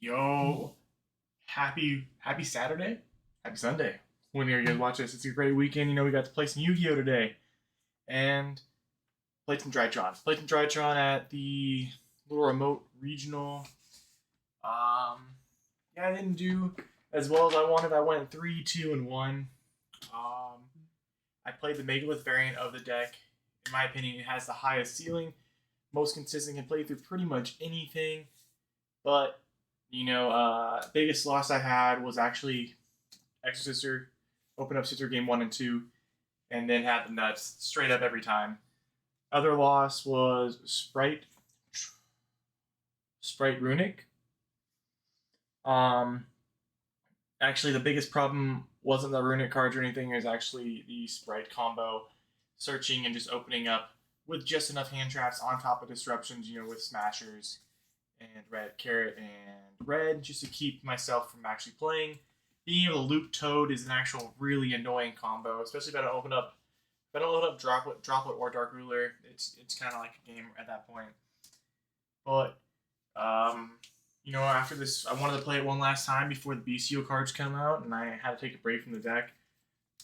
Yo, happy Saturday, happy Sunday. When you guys watch this, it's a great weekend. We got to play some Yu-Gi-Oh today, and played some Drytron. Played some Drytron at the little remote regional. Um, yeah, I didn't do as well as I wanted. I went 3-2-1. Um, I played the Megalith variant of the deck. In my opinion, it has the highest ceiling, most consistent, can play through pretty much anything. But biggest loss I had was actually Exorcister, open up Sister game 1 and 2, and then had the nuts straight up every time. Other loss was Sprite Runic. Um, Actually, the biggest problem wasn't the Runic cards or anything. It was actually the Sprite combo, searching and just opening up with just enough hand traps on top of disruptions. With smashers and red carrot and red, just to keep myself from actually playing. Being able to loop Toad is an actual really annoying combo, especially if I don't open up Droplet or Dark Ruler. It's kind of like a game at that point. But after this, I wanted to play it one last time before the BCO cards come out, and I had to take a break from the deck,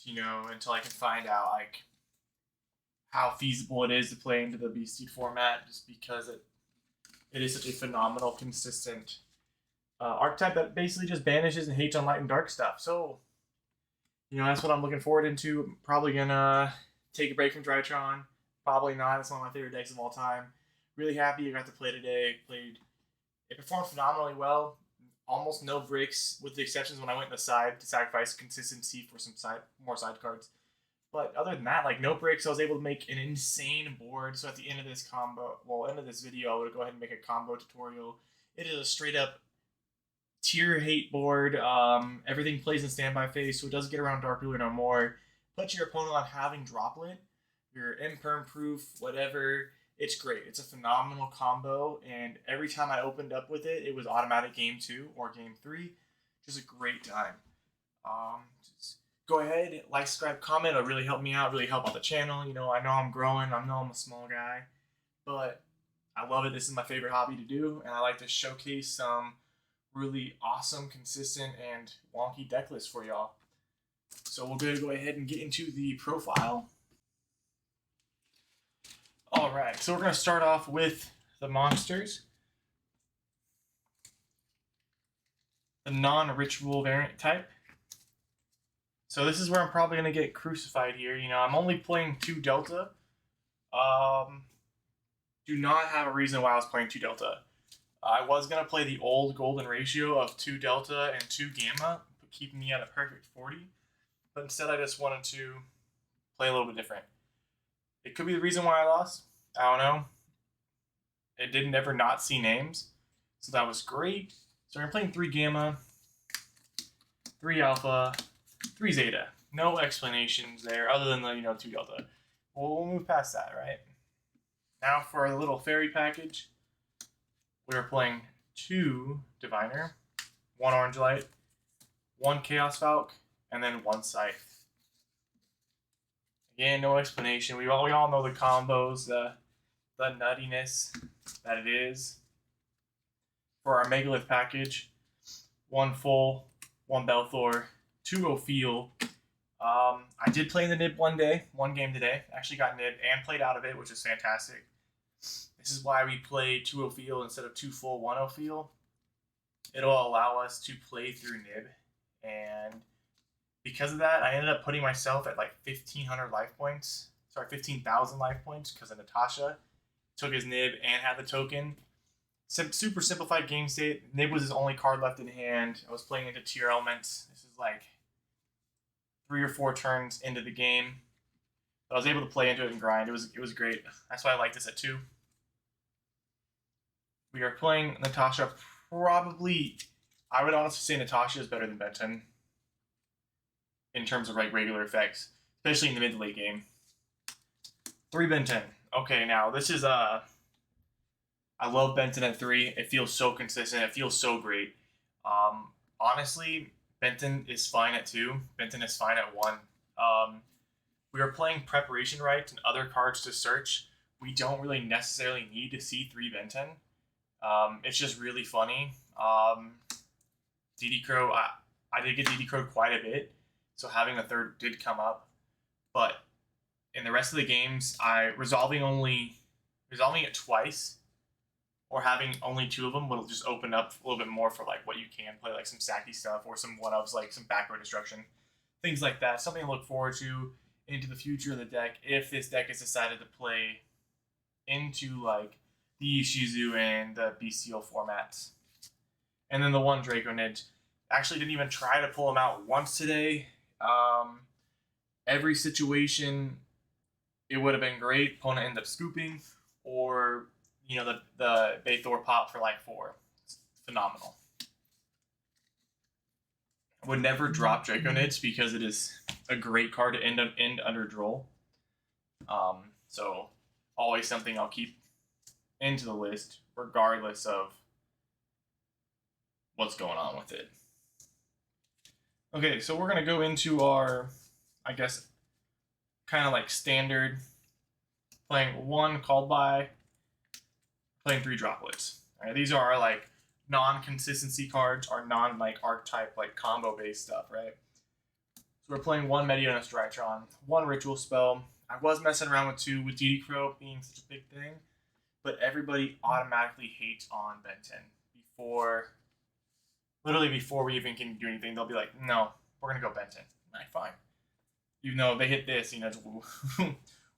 until I can find out how feasible it is to play into the BC format, just because it is such a phenomenal, consistent archetype that basically just banishes and hates on light and dark stuff. So, that's what I'm looking forward into. Probably gonna take a break from Drytron. Probably not. It's one of my favorite decks of all time. Really happy I got to play today. It performed phenomenally well. Almost no breaks, with the exceptions when I went in the side to sacrifice consistency for some more side cards. But other than that, no breaks. I was able to make an insane board. So at the end of this video, I would go ahead and make a combo tutorial. It is a straight up tier hate board. Everything plays in standby phase, so it doesn't get around Dark Ruler no more. Put your opponent on having Droplet, your imperm proof, whatever. It's great. It's a phenomenal combo, and every time I opened up with it, it was automatic game 2 or game 3. Just a great time. Just go ahead, like, subscribe, comment. It'll really help me out, really help out the channel. I know I'm growing. I know I'm a small guy, but I love it. This is my favorite hobby to do, and I like to showcase some really awesome, consistent, and wonky deck lists for y'all. So we're going to go ahead and get into the profile. Alright, so we're going to start off with the monsters. The non-ritual variant type. So this is where I'm probably going to get crucified here. I'm only playing 2 Delta. Do not have a reason why I was playing 2 Delta. I was going to play the old golden ratio of 2 Delta and 2 Gamma, keeping me at a perfect 40. But instead I just wanted to play a little bit different. It could be the reason why I lost. I don't know. It didn't ever not see names. So that was great. So I'm playing 3 Gamma, 3 Alpha, 3 Zeta. No explanations there other than the 2 Delta. We'll move past that, right? Now for a little fairy package. We're playing 2 Diviner, 1 Orange Light, 1 Chaos Falk, and then 1 Scythe. Again, no explanation. We all know the combos, the nuttiness that it is. For our Megalith package, 1 Full, 1 Belthor, 2 Ophiel. I did play in the Nib one game today. Actually got Nib and played out of it, which is fantastic. This is why we play 2 Ophiel instead of 2 Full, 1 Ophiel. It'll allow us to play through Nib, and because of that, I ended up putting myself at 1,500 life points. Sorry, 15,000 life points, because of Natasha took his Nib and had the token. Super simplified game state. Nib was his only card left in hand. I was playing into tier elements. This is 3 or 4 turns into the game. But I was able to play into it and grind. It was great. That's why I like this at 2. We are playing Natasha. Probably, I would honestly say Natasha is better than Benton in terms of regular effects, especially in the mid to late game. 3 Benton. Okay, now this is I love Benton at 3. It feels so consistent. It feels so great. Honestly, Benton is fine at 2. Benton is fine at 1. We are playing Preparation Rites and other cards to search. We don't really necessarily need to see 3 Benton. It's just really funny DD Crow, I did get DD Crow quite a bit, so having a third did come up. But in the rest of the games, resolving it twice or having only 2 of them will just open up a little bit more for like what you can play, like some sacky stuff or some one-ups, like some back row destruction, things like that. Something to look forward to into the future of the deck if this deck is decided to play into like the Ishizu and the Bestial formats. And then the one Draconid. Actually didn't even try to pull him out once today. Every situation, it would have been great. Opponent ended up scooping, or the Bathor pop for like 4. It's phenomenal. I would never drop Draconids because it is a great card to end under Droll. So always something I'll keep into the list, regardless of what's going on with it. Okay, so we're gonna go into our, I guess, kind of like standard, playing 1 called by, playing 3 droplets. All right, these are our like non-consistency cards, our non-like archetype like combo based stuff, right? So we're playing 1 Meteonos Drytron, 1 ritual spell. I was messing around with 2 with DD Crow being such a big thing, but everybody automatically hates on Ben 10 literally before we even can do anything. They'll be like, no, we're gonna go Ben 10. All right, fine. Even though they hit this,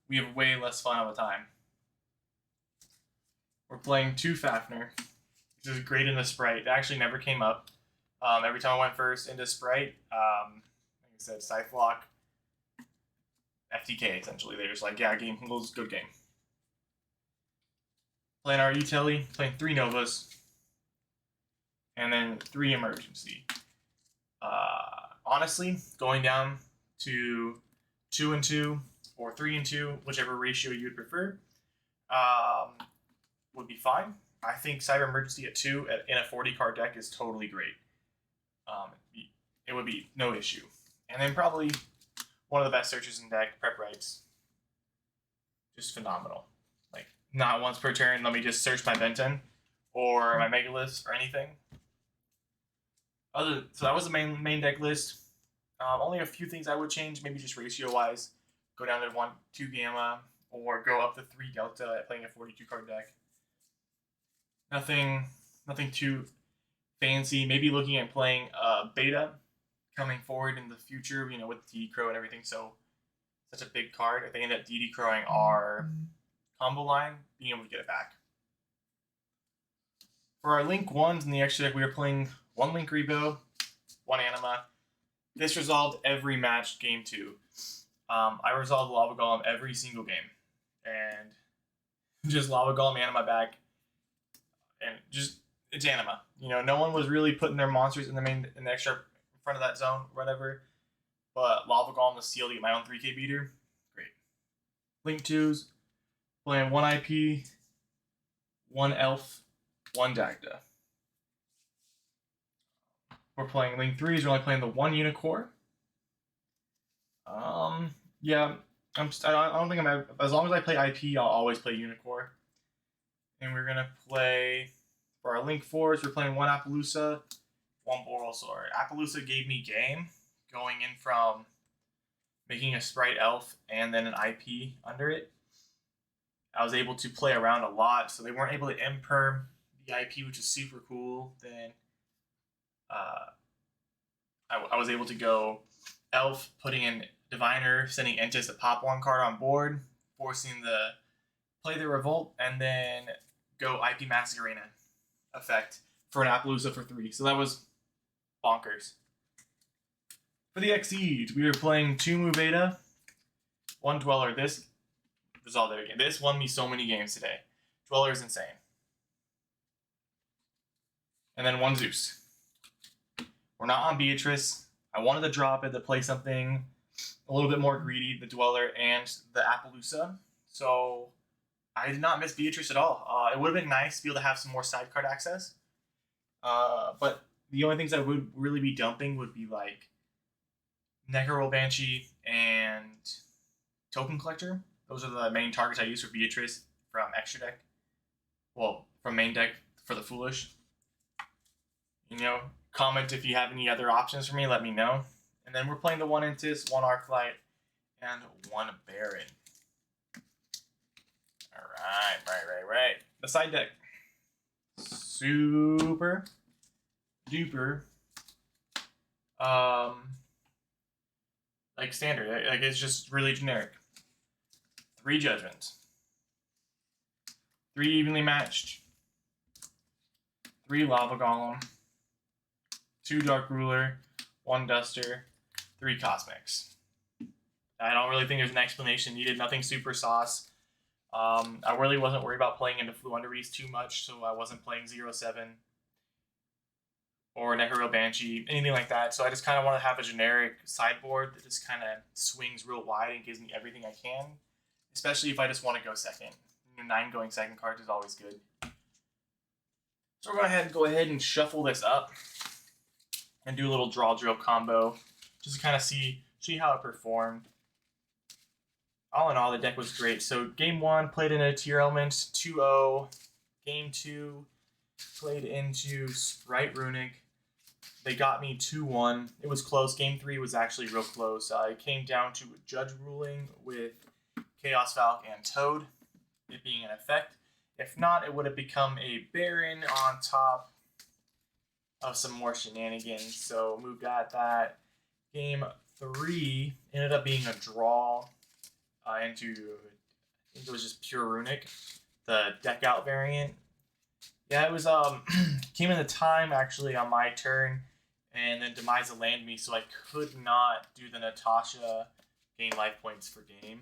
we have way less fun of a time. We're playing 2 Fafnir. This is great in the Sprite. It actually never came up. Every time I went first into Sprite, like I said, Scythe Lock, FTK essentially. They're just like, yeah, game goes, good game. Playing our Utility, playing 3 Novas, and then 3 Emergency. Honestly, going down to 2 and 2 or 3 and 2, whichever ratio you would prefer, would be fine. I think Cyber Emergency at 2 in a 40 card deck is totally great. It would be no issue. And then probably one of the best searches in deck, Prep Rights. Just phenomenal. Like, not once per turn, let me just search my Benton or my Megalith or anything. So that was the main deck list. Only a few things I would change, maybe just ratio-wise. Go down to 1-2 Gamma, or go up to 3 Delta at playing a 42 card deck. Nothing too fancy. Maybe looking at playing Beta coming forward in the future, with DD Crow and everything. So such a big card. If they end up DD Crowing our combo line, being able to get it back. For our Link 1s in the extra deck, we are playing 1 Link Rebo, 1 Anima. This resolved every match, game 2. I resolved Lava Golem every single game. And just Lava Golem Anima back. And just, it's Anima. No one was really putting their monsters in the extra in front of that zone, or whatever. But Lava Golem was sealed to get my own 3K beater. Great. Link 2s, playing 1 IP, 1 Elf, 1 Dagda. We're playing Link 3s, we're only playing the 1 Unicore. Yeah, I don't think as long as I play IP, I'll always play Unicore. And we're gonna play, for our Link 4s, we're playing 1 Appaloosa, 1 Borrelsaur. Appaloosa gave me game, going in from making a Sprite Elf and then an IP under it. I was able to play around a lot, so they weren't able to imperm the IP, which is super cool. Then I was able to go Elf, putting in Diviner, sending Entis to pop 1 card on board, forcing the play the Revolt, and then go IP Masquerena effect for an Appaloosa for 3. So that was bonkers. For the Xyz, we are playing 2 Mubeta, 1 Dweller. This was all there again. This won me so many games today. Dweller is insane. And then 1 Zeus. We're not on Beatrice. I wanted to drop it to play something a little bit more greedy, the Dweller and the Appaloosa. So I did not miss Beatrice at all. It would have been nice to be able to have some more sidecard access. But the only things I would really be dumping would be like Necro Banshee and Token Collector. Those are the main targets I use for Beatrice from extra deck. Well, from main deck for the Foolish. You know, comment if you have any other options for me, let me know. And then we're playing the 1 Intis, 1 Arclight, and 1 Baron. Right. The side deck. Super duper. Like standard. Like it's just really generic. 3 Judgments. 3 evenly matched. 3 Lava Golem. 2 Dark Ruler. 1 Duster. 3 Cosmics. I don't really think there's an explanation needed. Nothing super sauce. I really wasn't worried about playing into Floowandereeze too much, so I wasn't playing 0-7 or Nehru Banshee, anything like that. So I just kind of want to have a generic sideboard that just kind of swings real wide and gives me everything I can, especially if I just want to go second. 9 going second cards is always good. So we're going to go ahead and shuffle this up and do a little draw drill combo just to kind of see how it performed. All in all, the deck was great. So game 1, played in a tier element, 2-0. Game 2, played into Sprite Runic. They got me 2-1. It was close. Game 3 was actually real close. It came down to a judge ruling with Chaos Valk and Toad, it being an effect. If not, it would have become a Baron on top of some more shenanigans. So moved at that. Game 3 ended up being a draw. Into, I think it was just pure Runic, the deck out variant. Yeah, it was came in the time actually on my turn, and then Demise landed me, so I could not do the Natasha gain life points for game.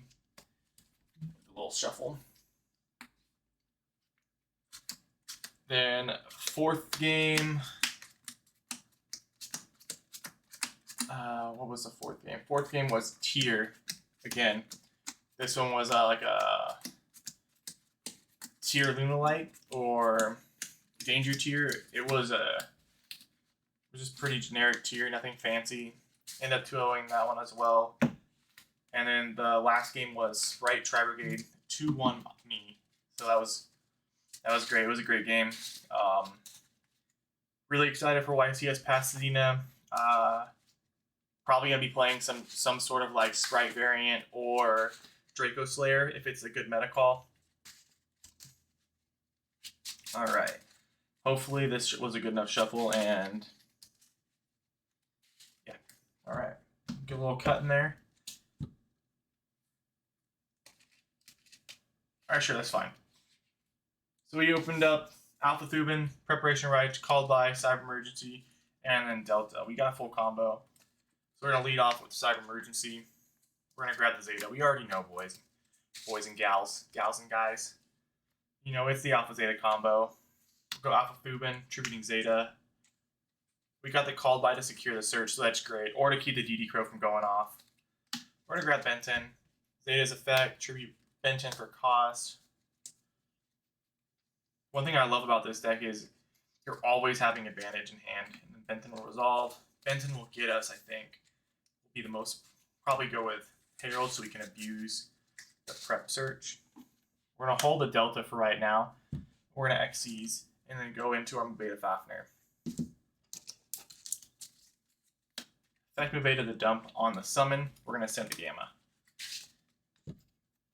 A little shuffle. Then 4th game. What was the 4th game? 4th game was tier again. This one was like a tier Lunalite or Danger tier. It was just pretty generic tier, nothing fancy. Ended up 2-0ing that one as well. And then the last game was Sprite Tri-Brigade 2-1 me. So that was great. It was a great game. Really excited for YCS Pasadena. Probably gonna be playing some sort of like Sprite variant or Draco Slayer if it's a good meta call. All right. Hopefully this was a good enough shuffle, and yeah. All right. Get a little cut in there. All right, sure, that's fine. So we opened up Alpha Thuban, Preparation Right, Called by, Cyber Emergency, and then Delta. We got a full combo. So we're gonna lead off with Cyber Emergency. We're gonna grab the Zeta. We already know, boys and gals and guys. You know, it's the Alpha Zeta combo. We'll go Alpha Thuban, tributing Zeta. We got the Called by to secure the search, so that's great. Or to keep the DD Crow from going off. We're gonna grab Benton. Zeta's effect, tribute Benton for cost. One thing I love about this deck is you're always having advantage in hand, and then Benton will resolve. Benton will get us, I think. Will be the most, probably go with Herald so we can abuse the prep search. We're going to hold the Delta for right now. We're going to Xyz and then go into our Beta Fafnir. Effect move Beta the dump on the summon. We're going to send the Gamma.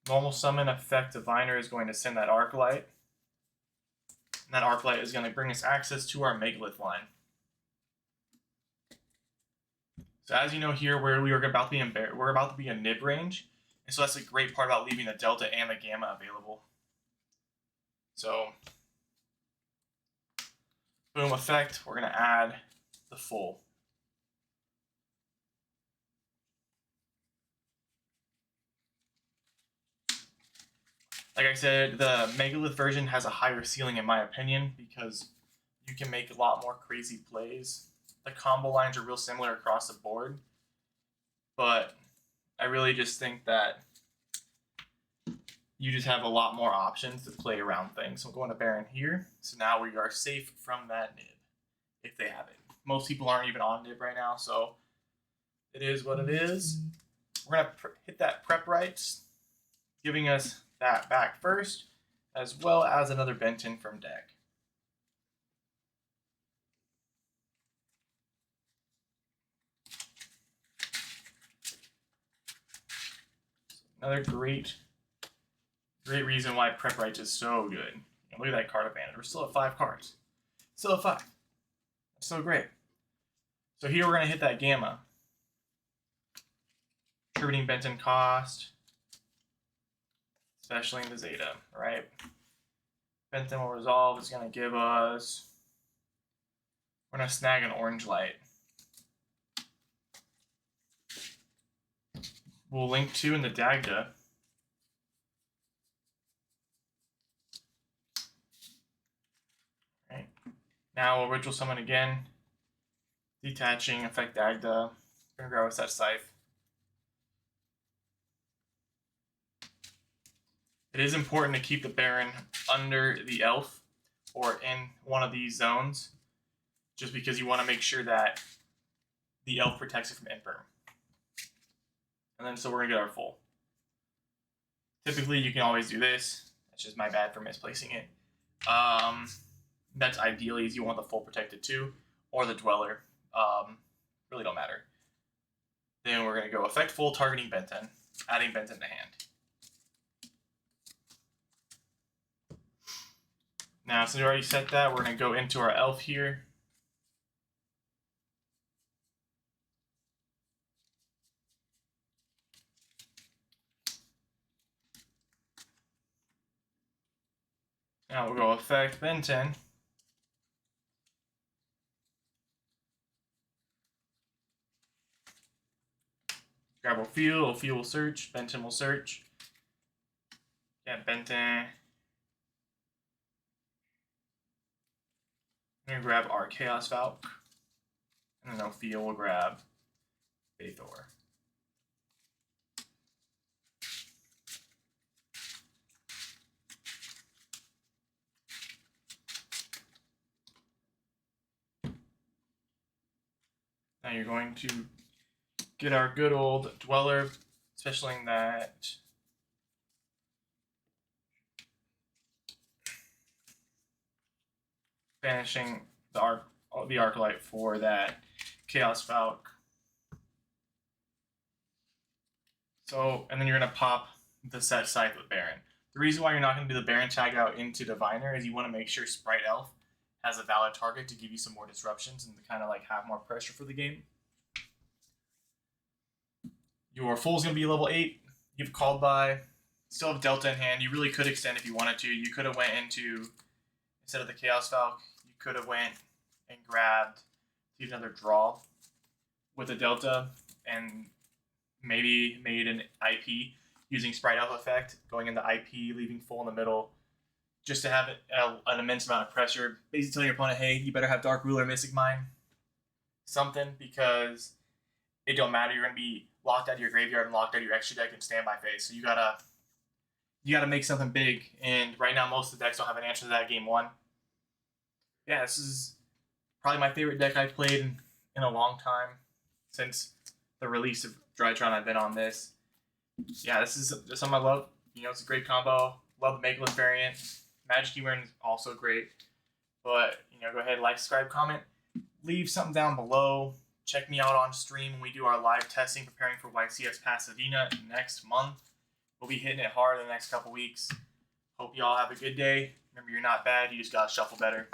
Normal summon effect Diviner is going to send that Arclight. And that Arclight is going to bring us access to our Megalith line. So as you know here, we're about to be in nib range, and so that's a great part about leaving the Delta and the Gamma available. So, boom effect, we're gonna add the full. Like I said, the Megalith version has a higher ceiling in my opinion because you can make a lot more crazy plays. The combo lines are real similar across the board, but I really just think that you just have a lot more options to play around things. So I'm going to Baron here. So now we are safe from that nib, if they have it. Most people aren't even on nib right now, so it is what it is. We're going to hit that prep rights, giving us that back first, as well as another Benton from deck. Another great reason why Prep Rights is so good. And look at that card advantage. We're still at 5 cards. Still at 5. That's so great. So here we're going to hit that Gamma. Contributing Benton cost. Especially in the Zeta, right? Benton will resolve. Is going to give us... We're going to snag an orange light. We'll link 2 in the Dagda. Right. Now we'll Ritual Summon again. Detaching, affect Dagda. Gonna grab us that Scythe. It is important to keep the Baron under the Elf or in one of these zones, just because you want to make sure that the Elf protects it from Imperm. And then so we're going to get our full. Typically you can always do this. That's just my bad for misplacing it. That's ideally is you want the full protected too, or the Dweller. Really don't matter. Then we're going to go effect full, targeting Benton, adding Benton to hand. Now, since we already set that, we're going to go into our Elf here. Now we'll go effect Benton. Grab Ophiel will search, Benton will search. Yeah, Benton. I'm going to grab our Chaos Valk. And then Ophiel will grab Bathor. Now you're going to get our good old Dweller, especially in that banishing the Arclight for that Chaos Valk. So, and then you're going to pop the set Scythe with Baron. The reason why you're not going to do the Baron tag out into Diviner is you want to make sure Sprite Elf has a valid target to give you some more disruptions and to kind of like have more pressure for the game. Your full's going to be level 8. You've called by. Still have Delta in hand. You really could extend if you wanted to. You could have went into, instead of the Chaos Valk, you could have went and grabbed another draw with a Delta and maybe made an IP using Sprite Elf effect, going into IP, leaving full in the middle, just to have an immense amount of pressure. Basically telling your opponent, hey, you better have Dark Ruler, Mystic Mine, something, because it don't matter. You're going to be locked out of your graveyard and locked out of your extra deck and standby phase. So you gotta make something big. And right now, most of the decks don't have an answer to that game 1. Yeah, this is probably my favorite deck I've played in a long time. Since the release of Drytron, I've been on this. Yeah, this is something I love. You know, it's a great combo. Love the Megalith variant. Magic Keyring is also great. But, you know, go ahead, like, subscribe, comment. Leave something down below. Check me out on stream when we do our live testing, preparing for YCS Pasadena next month. We'll be hitting it hard in the next couple weeks. Hope you all have a good day. Remember, you're not bad. You just got to shuffle better.